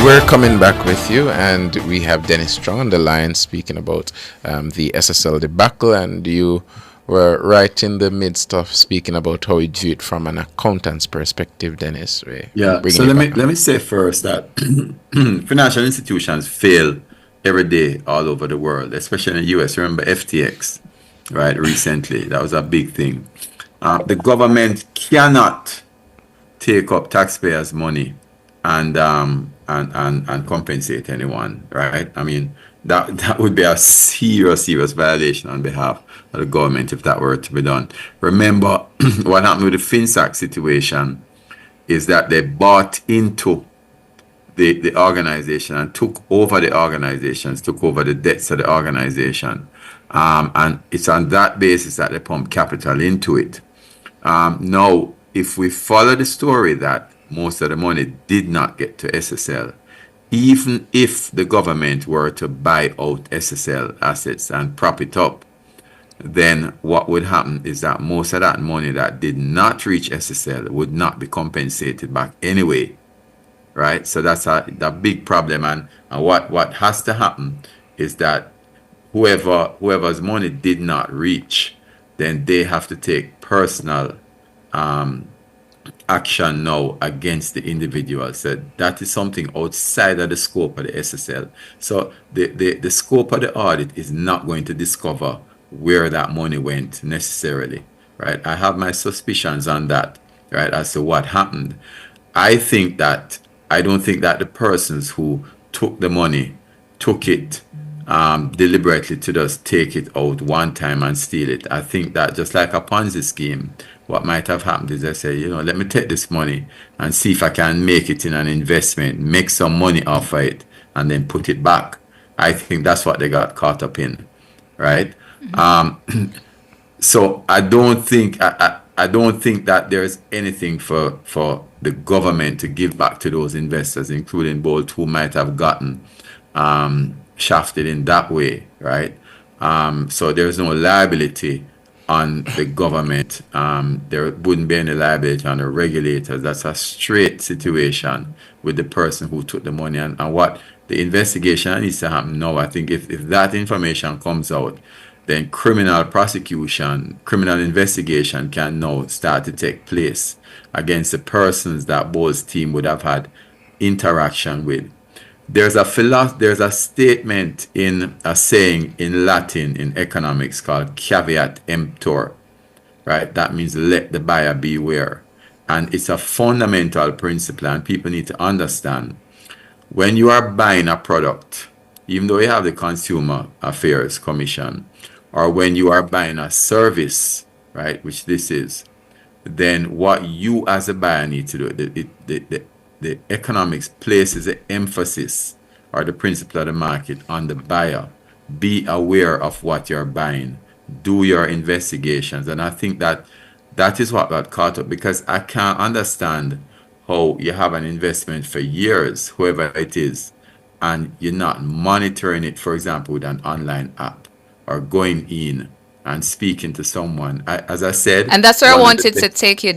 We're coming back with you, and we have Dennis Strong on the line speaking about the SSL debacle, and you were right in the midst of speaking about how you view it from an accountant's perspective, Dennis. Yeah, so let me say first that financial institutions fail every day all over the world, especially in the US. Remember FTX, right? Recently, that was a big thing. The government cannot take up taxpayers' money and compensate anyone, right? I mean, that would be a serious violation on behalf of the government if that were to be done. Remember what happened with the FinSac situation is that they bought into the organization and took over the organizations, took over the debts of the organization. And it's on that basis that they pump capital into it. Now, if we follow the story that most of the money did not get to SSL, even if the government were to buy out SSL assets and prop it up, then what would happen is that most of that money that did not reach SSL would not be compensated back anyway, right? So that's a big problem. And what has to happen is that whoever's money did not reach, then they have to take personal action now against the individual. So that is something outside of the scope of the SSL. So the scope of the audit is not going to discover where that money went necessarily, right? I have my suspicions on that, right, as to what happened. I don't think that the persons who took the money took it deliberately to just take it out one time and steal it. I think that just like a Ponzi scheme, what might have happened is they say, let me take this money and see if I can make it in an investment, make some money off of it, and then put it back. I think that's what they got caught up in, right? So I don't think that there's anything for the government to give back to those investors, including Bolt, who might have gotten shafted in that way, right? So there's no liability on the government. There wouldn't be any liability on the regulators. That's a straight situation with the person who took the money. And what the investigation needs to happen now, I think if that information comes out, then criminal prosecution, criminal investigation can now start to take place against the persons that Bowles' team would have had interaction with. There's a statement in a saying in Latin in economics called caveat emptor, right? That means let the buyer beware. And it's a fundamental principle, and people need to understand when you are buying a product, even though you have the Consumer Affairs Commission, or when you are buying a service, right, which this is, then what you as a buyer need to do, the economics places the emphasis or the principle of the market on the buyer. Be aware of what you're buying. Do your investigations. And I think that is what got caught up, because I can't understand how you have an investment for years, whoever it is, and you're not monitoring it, for example, with an online app or going in and speaking to someone. As I said, And that's where I wanted to take you